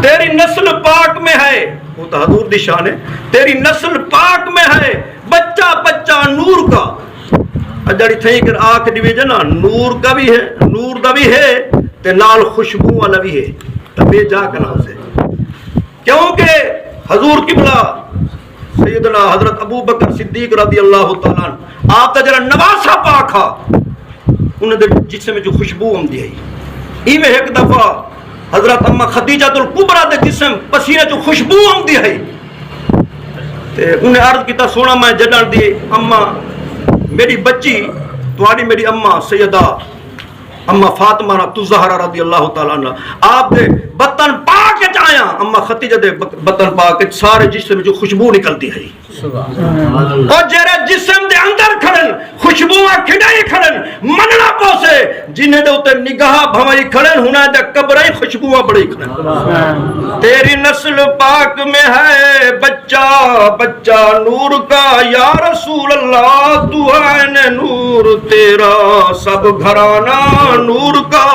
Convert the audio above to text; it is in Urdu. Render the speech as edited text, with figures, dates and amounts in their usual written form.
تیری نسل پاک میں ہے، وہ تو حضور دی شان ہے، تیری نسل پاک میں ہے، بچہ بچہ نور کا جڑی تھئی کر آنکھ ڈویجے نا نور کا بھی ہے، نور دا بھی ہے تے نال خوشبو والا بھی ہے، تبے جا کنا اسے کیونکہ حضور قبلہ سیدنا حضرت ابو بکر صدیق رضی اللہ تعالیٰ عنہ آپ تا جڑا نواسا پاکھا انہاں دے جسم میں جو خوشبو ہوندی ہے ایویں ایک دفعہ حضرت اما خدیجہ الکبریٰ دے جسم پسینے جو خوشبو ہوندی ہے تے انہیں عرض کیتا سونا میں جڑن دی اما میری بچی تواڈی میری اما سیدہ اما فاطمہ زہرا رضی اللہ تعالیٰ عنہ آپ دے بطن پاک وچ آیا اما خدیجہ دے بطن پاک وچ سارے جسم میں جو خوشبو نکلتی ہے اور جڑے جسم دے اندر کھڑن خوشبوواں کھڑائی کھڑن مننا پوسے جنہیں دے اوتے نگاہ بھوائی کھڑن ہنا دے قبریں خوشبوواں بڑی کھڑن تیری نسل پاک میں ہے بچہ بچہ نور کا یا رسول اللہ تو ہے نور تیرا سب گھرانہ نور کا